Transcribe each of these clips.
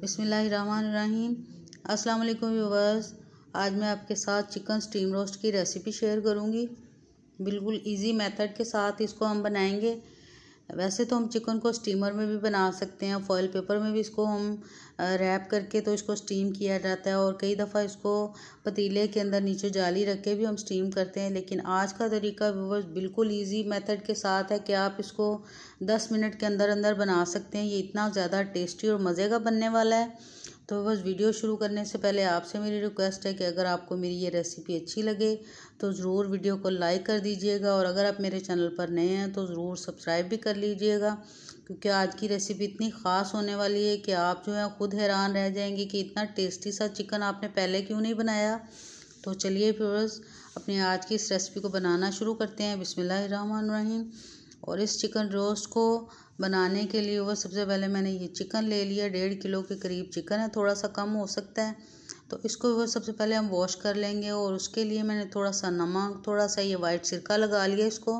बिस्मिल्लाहिर्रहमानिर्रहीम। अस्सलाम वालेकुम व्यूअर्स। आज मैं आपके साथ चिकन स्टीम रोस्ट की रेसिपी शेयर करूंगी। बिल्कुल इजी मेथड के साथ इसको हम बनाएंगे। वैसे तो हम चिकन को स्टीमर में भी बना सकते हैं, फॉइल पेपर में भी इसको हम रैप करके तो इसको स्टीम किया जाता है, और कई दफ़ा इसको पतीले के अंदर नीचे जाली रख के भी हम स्टीम करते हैं। लेकिन आज का तरीका व्यूअर्स बिल्कुल इजी मेथड के साथ है कि आप इसको 10 मिनट के अंदर अंदर बना सकते हैं। ये इतना ज़्यादा टेस्टी और मज़े का बनने वाला है। तो बस वीडियो शुरू करने से पहले आपसे मेरी रिक्वेस्ट है कि अगर आपको मेरी ये रेसिपी अच्छी लगे तो ज़रूर वीडियो को लाइक कर दीजिएगा, और अगर आप मेरे चैनल पर नए हैं तो ज़रूर सब्सक्राइब भी कर लीजिएगा, क्योंकि आज की रेसिपी इतनी ख़ास होने वाली है कि आप जो है ख़ुद हैरान रह जाएंगे कि इतना टेस्टी सा चिकन आपने पहले क्यों नहीं बनाया। तो चलिए व्यूअर्स, अपनी आज की इस रेसिपी को बनाना शुरू करते हैं। बिस्मिल्लाहिर्रहमानिर्रहीम। और इस चिकन रोस्ट को बनाने के लिए वो सबसे पहले मैंने ये चिकन ले लिया। 1.5 किलो के करीब चिकन है, थोड़ा सा कम हो सकता है। तो इसको वो सबसे पहले हम वॉश कर लेंगे, और उसके लिए मैंने थोड़ा सा नमक, थोड़ा सा ये वाइट सिरका लगा लिया इसको।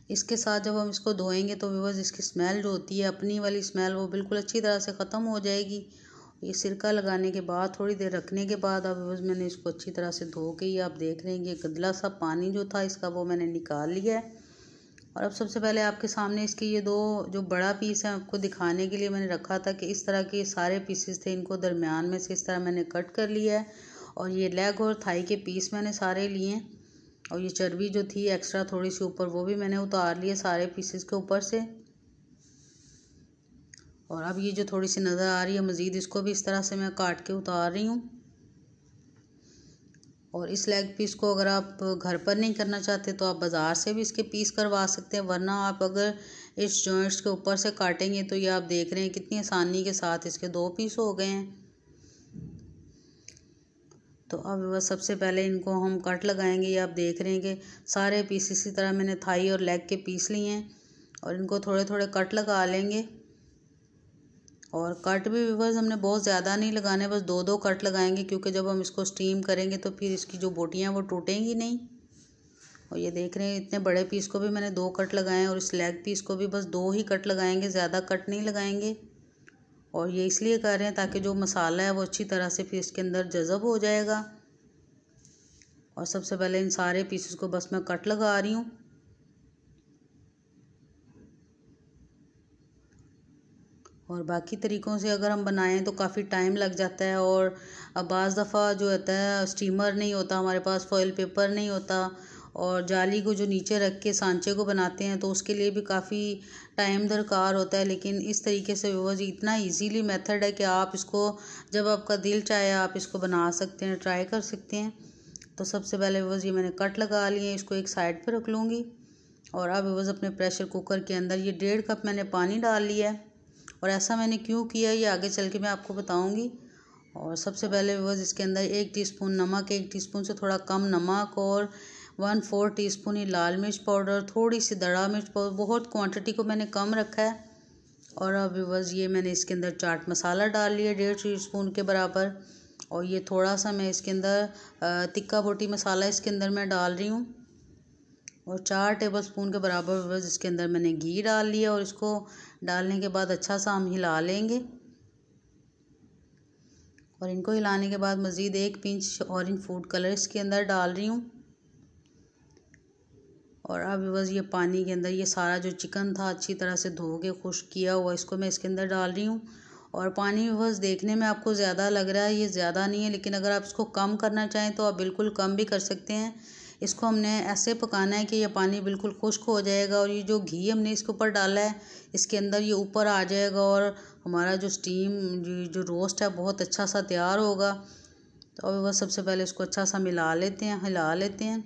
इसके साथ जब हम इसको धोएंगे तो व्यूअर्स इसकी स्मेल जो होती है, अपनी वाली स्मेल, वो बिल्कुल अच्छी तरह से ख़त्म हो जाएगी। ये सिरका लगाने के बाद थोड़ी देर रखने के बाद अब व्यूअर्स मैंने इसको अच्छी तरह से धो के, ये आप देख रहे हैं कि गदला सा पानी जो था इसका वो मैंने निकाल लिया है। और अब सबसे पहले आपके सामने इसके ये दो जो बड़ा पीस है आपको दिखाने के लिए मैंने रखा था कि इस तरह के सारे पीसेस थे, इनको दरमियान में से इस तरह मैंने कट कर लिया है। और ये लेग और थाई के पीस मैंने सारे लिए हैं, और ये चर्बी जो थी एक्स्ट्रा थोड़ी सी ऊपर वो भी मैंने उतार ली है सारे पीसेस के ऊपर से। और अब ये जो थोड़ी सी नज़र आ रही है मज़ीद, इसको भी इस तरह से मैं काट के उतार रही हूँ। और इस लेग पीस को अगर आप घर पर नहीं करना चाहते तो आप बाज़ार से भी इसके पीस करवा सकते हैं, वरना आप अगर इस जॉइंट्स के ऊपर से काटेंगे तो ये आप देख रहे हैं कितनी आसानी के साथ इसके 2 पीस हो गए हैं। तो अब वह सबसे पहले इनको हम कट लगाएंगे। ये आप देख रहे हैं कि सारे पीस इसी तरह मैंने थाई और लेग के पीस लिए हैं, और इनको थोड़े थोड़े कट लगा लेंगे। और कट भी व्यूअर्स हमने बहुत ज़्यादा नहीं लगाने, बस 2-2 कट लगाएंगे, क्योंकि जब हम इसको स्टीम करेंगे तो फिर इसकी जो बोटियाँ वो टूटेंगी नहीं। और ये देख रहे हैं इतने बड़े पीस को भी मैंने 2 कट लगाए हैं, और इस लेग पीस को भी बस 2 ही कट लगाएंगे, ज़्यादा कट नहीं लगाएंगे। और ये इसलिए कर रहे हैं ताकि जो मसाला है वो अच्छी तरह से फिर इसके अंदर जज़ब हो जाएगा। और सबसे पहले इन सारे पीसेस को बस मैं कट लगा रही हूँ। और बाकी तरीक़ों से अगर हम बनाएं तो काफ़ी टाइम लग जाता है, और अब बाज़ दफ़ा जो होता है स्टीमर नहीं होता हमारे पास, फॉइल पेपर नहीं होता, और जाली को जो नीचे रख के सांचे को बनाते हैं तो उसके लिए भी काफ़ी टाइम दरकार होता है। लेकिन इस तरीके से व्यूअर्स इतना इजीली मेथड है कि आप इसको जब आपका दिल चाहे आप इसको बना सकते हैं, ट्राई कर सकते हैं। तो सबसे पहले व्यूअर्स ये मैंने कट लगा लिए हैं, इसको एक साइड पर रख लूँगी। और अब व्यूअर्स अपने प्रेशर कुकर के अंदर ये 1.5 कप मैंने पानी डाल लिया है, और ऐसा मैंने क्यों किया ये आगे चल के मैं आपको बताऊंगी। और सबसे पहले व्यूअर्स इसके अंदर 1 टीस्पून नमक, 1 टीस्पून से थोड़ा कम नमक, और 1/4 टीस्पून ही लाल मिर्च पाउडर, थोड़ी सी दड़ा मिर्च पाउडर, बहुत क्वांटिटी को मैंने कम रखा है। और अब व्यूअर्स ये मैंने इसके अंदर चाट मसाला डाल लिया 1.5 टीस्पून के बराबर। और ये थोड़ा सा मैं इसके अंदर तिक्का बोटी मसाला इसके अंदर मैं डाल रही हूँ, और 4 टेबलस्पून के बराबर व्यूअर्स इसके अंदर मैंने घी डाल लिया। और इसको डालने के बाद अच्छा सा हम हिला लेंगे। और इनको हिलाने के बाद मज़ीद 1 पिंच ऑरेंज फूड कलर इसके अंदर डाल रही हूँ। और अब व्यूअर्स ये पानी के अंदर ये सारा जो चिकन था अच्छी तरह से धो के खुश्क किया हुआ, इसको मैं इसके अंदर डाल रही हूँ। और पानी व्यूअर्स देखने में आपको ज़्यादा लग रहा है, ये ज़्यादा नहीं है, लेकिन अगर आप इसको कम करना चाहें तो आप बिल्कुल कम भी कर सकते हैं। इसको हमने ऐसे पकाना है कि ये पानी बिल्कुल खुश्क हो जाएगा, और ये जो घी हमने इसके ऊपर डाला है इसके अंदर ये ऊपर आ जाएगा, और हमारा जो स्टीम जो रोस्ट है बहुत अच्छा सा तैयार होगा। तो अब बस सबसे पहले इसको अच्छा सा मिला लेते हैं, हिला लेते हैं।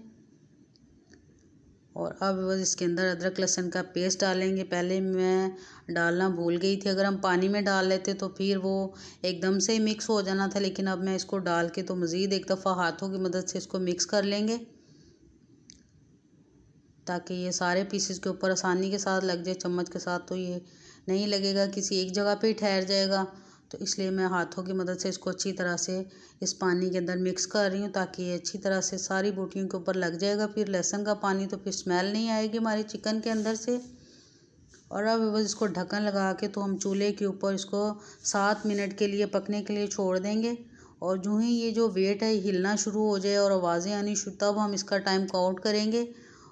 और अब बस इसके अंदर अदरक लहसुन का पेस्ट डालेंगे। पहले मैं डालना भूल गई थी, अगर हम पानी में डाल लेते तो फिर वो एकदम से ही मिक्स हो जाना था, लेकिन अब मैं इसको डाल के तो मज़ीद एक दफ़ा हाथों की मदद से इसको मिक्स कर लेंगे, ताकि ये सारे पीसेस के ऊपर आसानी के साथ लग जाए चम्मच के साथ, तो ये नहीं लगेगा किसी एक जगह पे ही ठहर जाएगा। तो इसलिए मैं हाथों की मदद से इसको अच्छी तरह से इस पानी के अंदर मिक्स कर रही हूँ, ताकि ये अच्छी तरह से सारी बोटियों के ऊपर लग जाएगा। फिर लहसुन का पानी तो फिर स्मेल नहीं आएगी हमारे चिकन के अंदर से। और अब बस इसको ढक्कन लगा के तो हम चूल्हे के ऊपर इसको 7 मिनट के लिए पकने के लिए छोड़ देंगे। और जो ही ये जो वेट है हिलना शुरू हो जाए और आवाज़ें आनी शुरू, तब हम इसका टाइम काउंट करेंगे।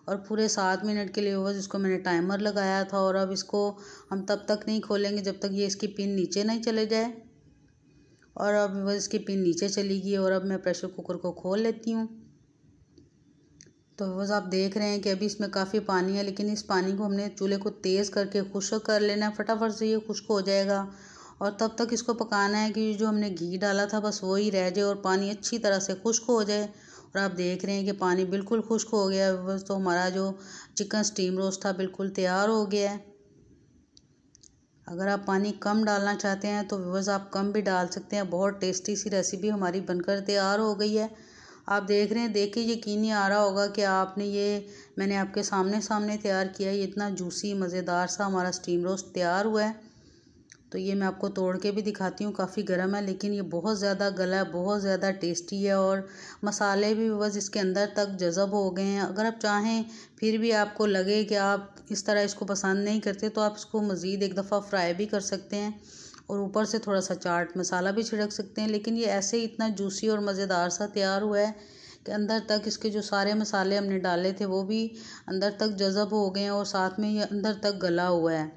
और पूरे 7 मिनट के लिए बस इसको मैंने टाइमर लगाया था। और अब इसको हम तब तक नहीं खोलेंगे जब तक ये इसकी पिन नीचे नहीं चले जाए। और अब बस इसकी पिन नीचे चली गई और अब मैं प्रेशर कुकर को खोल लेती हूँ। तो बस आप देख रहे हैं कि अभी इसमें काफ़ी पानी है, लेकिन इस पानी को हमने चूल्हे को तेज़ करके खुश्क कर लेना है। फटाफट से ये खुश्क हो जाएगा और तब तक इसको पकाना है कि जो हमने घी डाला था बस वो ही रह जाए और पानी अच्छी तरह से खुश्क हो जाए। और आप देख रहे हैं कि पानी बिल्कुल खुश्क हो गया है। बस तो हमारा जो चिकन स्टीम रोस्ट था बिल्कुल तैयार हो गया है। अगर आप पानी कम डालना चाहते हैं तो बस आप कम भी डाल सकते हैं। बहुत टेस्टी सी रेसिपी हमारी बनकर तैयार हो गई है। आप देख रहे हैं, देख के यकीन नहीं आ रहा होगा कि आपने ये मैंने आपके सामने तैयार किया है। ये इतना जूसी मज़ेदार सा हमारा स्टीम रोस्ट तैयार हुआ है। तो ये मैं आपको तोड़ के भी दिखाती हूँ, काफ़ी गर्म है लेकिन ये बहुत ज़्यादा गला है, बहुत ज़्यादा टेस्टी है और मसाले भी बस इसके अंदर तक जज़ब हो गए हैं। अगर आप चाहें फिर भी आपको लगे कि आप इस तरह इसको पसंद नहीं करते तो आप इसको मज़ीद एक दफ़ा फ्राई भी कर सकते हैं और ऊपर से थोड़ा सा चाट मसाला भी छिड़क सकते हैं। लेकिन ये ऐसे ही इतना जूसी और मज़ेदार सा तैयार हुआ है कि अंदर तक इसके जो सारे मसाले हमने डाले थे वो भी अंदर तक जज़ब हो गए हैं और साथ में ये अंदर तक गला हुआ है।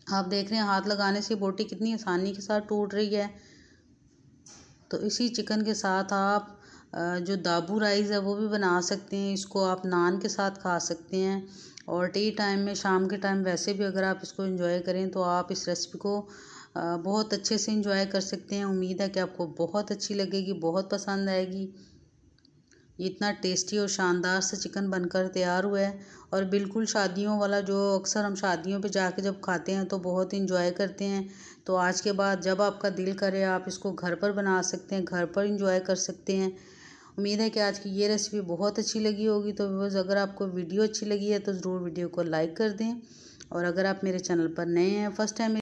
आप देख रहे हैं हाथ लगाने से बोटी कितनी आसानी के साथ टूट रही है। तो इसी चिकन के साथ आप जो दाबू राइस है वो भी बना सकते हैं। इसको आप नान के साथ खा सकते हैं और टी टाइम में, शाम के टाइम वैसे भी अगर आप इसको एंजॉय करें तो आप इस रेसिपी को बहुत अच्छे से एंजॉय कर सकते हैं। उम्मीद है कि आपको बहुत अच्छी लगेगी, बहुत पसंद आएगी। ये इतना टेस्टी और शानदार सा चिकन बनकर तैयार हुआ है और बिल्कुल शादियों वाला, जो अक्सर हम शादियों पे जाके जब खाते हैं तो बहुत इंजॉय करते हैं। तो आज के बाद जब आपका दिल करे आप इसको घर पर बना सकते हैं, घर पर इंजॉय कर सकते हैं। उम्मीद है कि आज की ये रेसिपी बहुत अच्छी लगी होगी। तो बस अगर आपको वीडियो अच्छी लगी है तो ज़रूर वीडियो को लाइक कर दें और अगर आप मेरे चैनल पर नए हैं, फर्स्ट टाइम